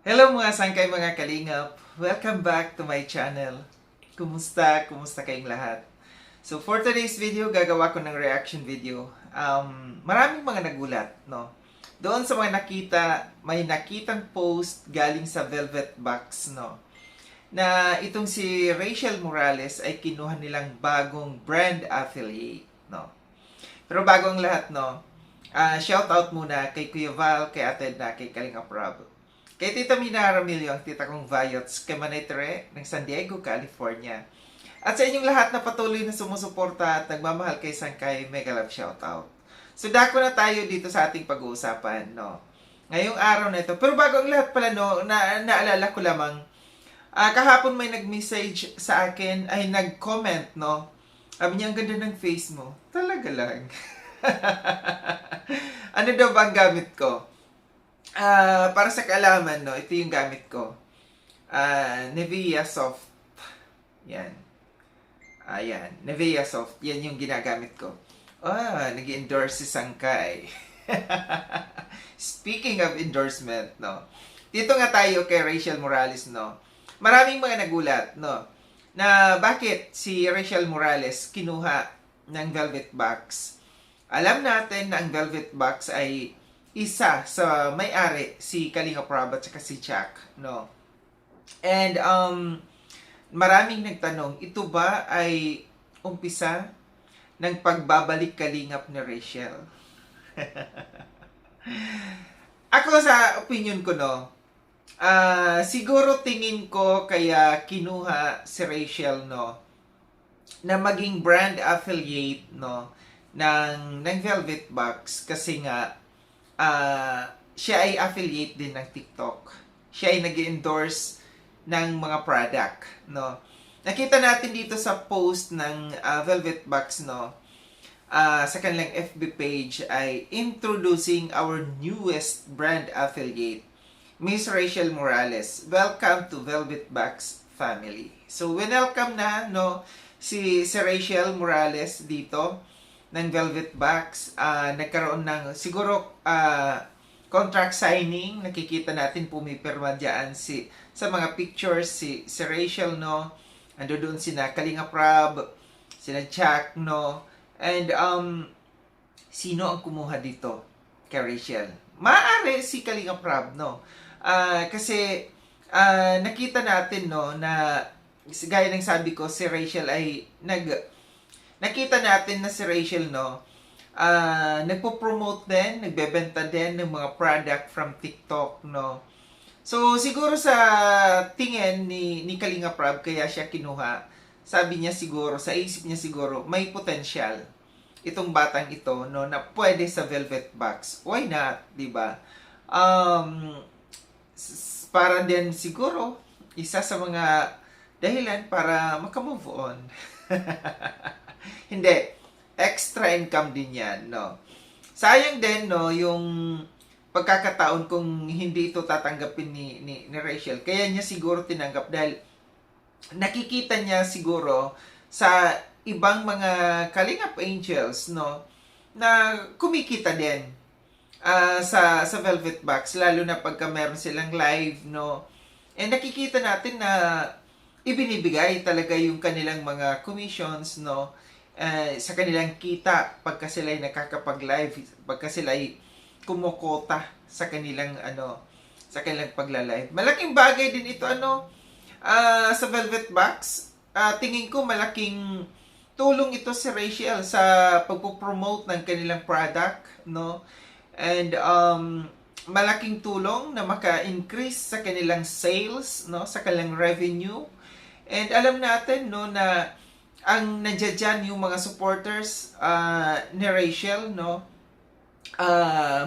Hello mga sangkay mga kalingap! Welcome back to my channel. Kumusta? Kumusta kayong lahat? So for today's video, gagawa ko ng reaction video. Maraming mga nagulat, no? Doon sa mga may nakitang post galing sa Velvet Box, no? Na itong si Rachel Morales ay kinuha nilang bagong brand affiliate, no? Pero bago ang lahat, no? Shout out muna kay Kuya Val, kay Ate na, kay Kalinga Prab. Kay Tita Mina Ramilio, ang tita kong Vayots, kay Manetre ng San Diego, California. At sa inyong lahat na patuloy na sumusuporta at nagmamahal kay Sangkay, mega love shoutout. So dako na tayo dito sa ating pag-uusapan, no? Ngayong araw na ito. Pero bago ang lahat pala, no, naalala ko lamang, kahapon may nag-message sa akin, ay nag-comment, no? Sabi niya, ang ganda ng face mo. Talaga lang. Ano daw ba ang gamit ko? Para sa kaalaman, no, ito yung gamit ko. Nivea Soft. Yan. Ayan. Nivea Soft. Yan yung ginagamit ko. Nag-endorse si Sangkay. Speaking of endorsement, no. Dito nga tayo kay Rachel Morales, no. Maraming mga nagulat, no, na bakit si Rachel Morales kinuha ng Velvet Box. Alam natin na ang Velvet Box ay isa sa may-ari, si Kalinga Prab at saka si Jack, no? And maraming nagtanong, ito ba ay umpisa ng pagbabalik kalingap ni Rachel? Ako sa opinion ko, no, siguro tingin ko kaya kinuha si Rachel, no, na maging brand affiliate, no, ng Velvet Box kasi nga siya ay affiliate din ng TikTok. Siya ay nag-endorse ng mga product, no. Nakita natin dito sa post ng Velvet Box, no, sa kanilang FB page ay introducing our newest brand affiliate, Miss Rachel Morales. Welcome to Velvet Box family. So, welcome na, no, si Rachel Morales dito ng Velvet Box. Nagkaroon ng siguro contract signing. Nakikita natin pumipirma dyan sa mga pictures si Rachel, no. Ando doon sina Kalinga Prab, sina Jack, no. And sino ang kumuha dito kay Rachel? Maaari si Kalinga Prab, no. Kasi nakita natin, no, na gaya ng sabi ko, si Rachel ay nakita natin na si Rachel, no, nagpo-promote din, nagbebenta din ng mga product from TikTok, no. So, siguro sa tingin ni Kalinga Prab, kaya siya kinuha, sabi niya siguro, sa isip niya siguro, may potential itong batang ito, no, na pwede sa Velvet Box. Why not, di ba? Para din siguro, isa sa mga dahilan para makamove on. Hindi. Extra income din yan, no. Sayang din, no, yung pagkakataon kung hindi ito tatanggapin ni Rachel. Kaya niya siguro tinanggap dahil nakikita niya siguro sa ibang mga Kalingap Angels, no, na kumikita din sa Velvet Box, lalo na pagka meron silang live, no. And nakikita natin na ibinibigay talaga yung kanilang mga commissions, no, sa kanilang kita pagka sila ay nakakapag-live, pagka sila ay kumukota sa kanilang sa kanilang pagla-live. Malaking bagay din ito sa Velvet Box. Tingin ko malaking tulong ito si Rachel sa pagpo-promote ng kanilang product, no? And malaking tulong na maka-increase sa kanilang sales, no, sa kanilang revenue. And alam natin, no, na ang nandiyan dyan yung mga supporters ni Rachel, no,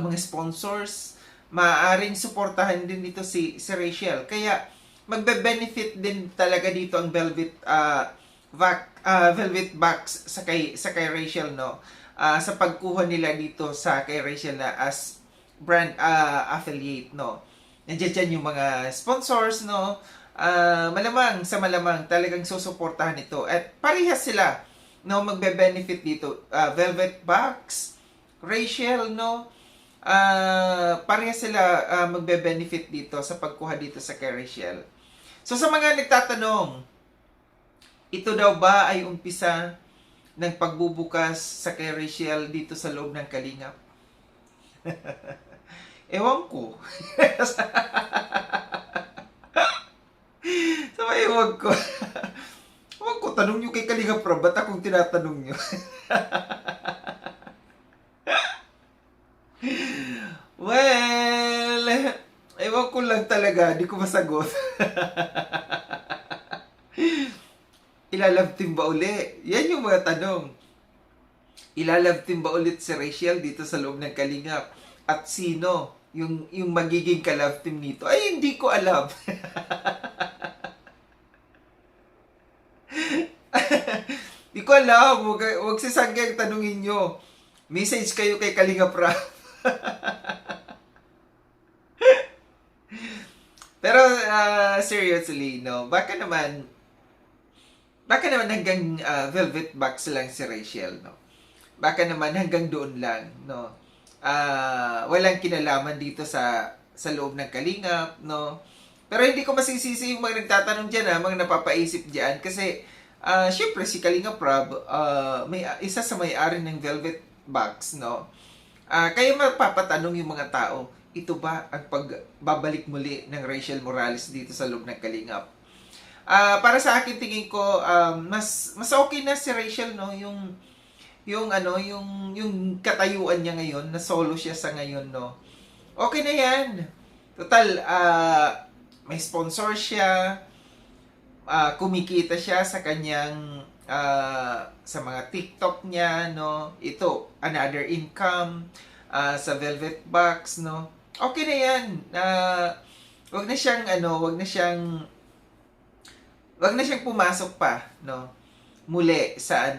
mga sponsors, maaaring suportahan din dito si Rachel. Kaya magbe-benefit din talaga dito ang Velvet Box sa kay Rachel, no, sa pagkuha nila dito sa kay Rachel na as brand affiliate, no. Nandiyan dyan yung mga sponsors, no. Malamang talagang susuportahan ito. At parehas sila, no, magbe-benefit dito. Velvet Box, Rachel, no, pareha sila magbe-benefit dito sa pagkuha dito sa kay Rachel. So sa mga nagtatanong, ito daw ba ay umpisa ng pagbubukas sa kay Rachel dito sa loob ng Kalingap? Ewan ko. So, ewan ko. Ewan ko, tanong nyo kay Kalingap Rob, ba't akong tinatanong nyo? Well, ewan ko lang talaga, di ko masagot. Ilalove team ba uli? Yan yung mga tanong. Ilalove team ba ulit si Rachel dito sa loob ng Kalingap? At sino yung magiging ka-love team nito? Ay, hindi ko alam. Hindi ko alam. Huwag sasanggang tanungin nyo. Message kayo kay Kalingap Rob. Pero seriously, no, baka naman hanggang velvet box lang si Rachel, no. Baka naman hanggang doon lang, no. Walang kinalaman dito sa loob ng Kalingap, no. Pero hindi ko masisisi yung mga nagtatanong diyan, mga napapaisip diyan kasi syempre si Kalingap Rob, may isa sa may-ari ng velvet box, no. Kaya mapapatanong yung mga tao, ito ba ang pagbabalik muli ng Rachel Morales dito sa loob ng Kalingap? Para sa akin tingin ko mas okay na si Rachel, no, yung katayuan niya ngayon, na solo siya sa ngayon, no. Okay na 'yan. Total may sponsor siya, kumikita siya sa kanyang sa mga TikTok niya, no. Ito, another income sa Velvet Box, no. Okay na 'yan. Wag na siyang pumasok pa, no. Muli sa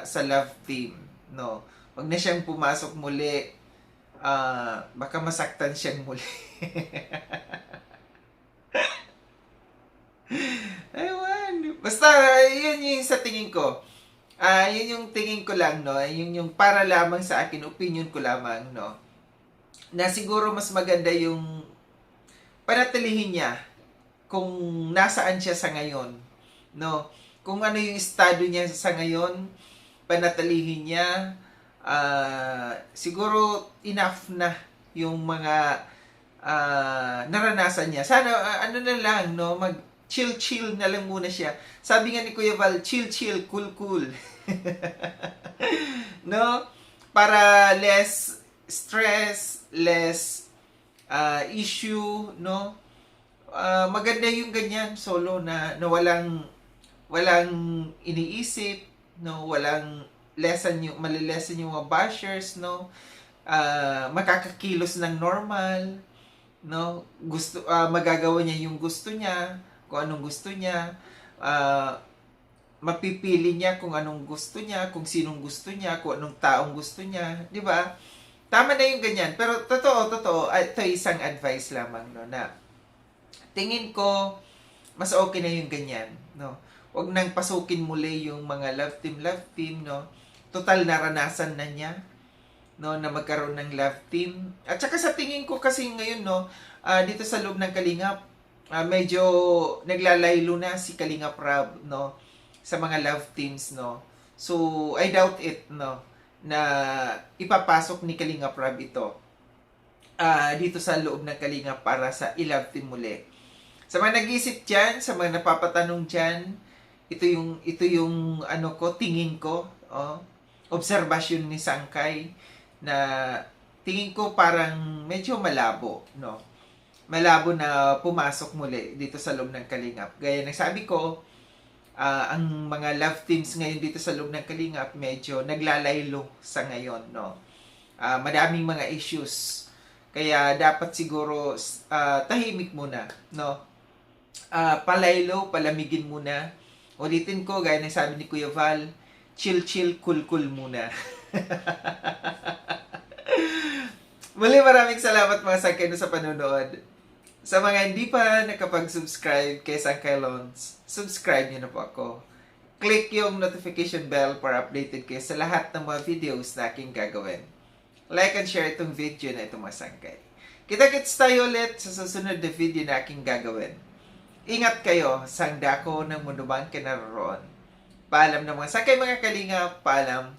sa love team, no. Wag na siyang pumasok muli. Baka masaktan siyang muli. Ewan. Basta, yun yung sa tingin ko. Yun yung tingin ko lang, no. Yun yung para lamang sa akin, opinion ko lamang, no. Na siguro mas maganda yung panatilihin niya kung nasaan siya sa ngayon, no. Kung ano yung estado niya sa ngayon, panatilihin niya. Siguro enough na yung mga naranasan niya. Sana ano na lang, no, mag chill na lang muna siya. Sabi nga ni Kuya Val, chill, cool. No? Para less stress, less issue, no? Maganda yung ganyan, solo na walang iniisip, no? Walang malilesen yung mga bashers, no? Makakakilos ng normal, no? Magagawa niya yung gusto niya, kung anong gusto niya, mapipili niya kung anong gusto niya, kung sinong gusto niya, kung anong taong gusto niya, di ba? Tama na yung ganyan. Pero totoo, ito isang advice lamang, no, na tingin ko mas okay na yung ganyan, no. Huwag nang pasukin muli yung mga love team, no. Total naranasan na niya, no, na magkaroon ng love team. At saka sa tingin ko kasi ngayon, no, dito sa loob ng Kalingap, medyo naglalaylo na si Kalingap Rob, no, sa mga love teams, no. So I doubt it, no, na ipapasok ni Kalingap Rob ito dito sa loob ng Kalingap para sa i-love team muli. Sa mga nag-iisip diyan, sa mga napapatanong diyan, ito yung ano ko, tingin ko, obserbasyon ni Sangkay, na tingin ko parang medyo malabo, no. Malabo na pumasok muli dito sa loob ng Kalingap. Gaya ng sabi ko, ang mga love teams ngayon dito sa loob ng Kalingap medyo naglalaylo sa ngayon, no. Madaming mga issues. Kaya dapat siguro tahimik muna, no. Palaylo, palamigin muna. Ulitin ko, gaya ng sabi ni Kuya Val, chill, cool muna. Muli, maraming salamat mga Sangkay sa panonood. Sa mga hindi pa nakapag-subscribe kay Sangkay Loans, subscribe nyo na po ako. Click yung notification bell para updated kayo sa lahat ng mga videos na aking gagawin. like and share itong video na itong mga sangkay. Kita-kits tayo ulit sa susunod na video na aking gagawin. Ingat kayo sa dako ng mundo bang kinaroroon. Paalam na mga sangkay mga kalinga, paalam.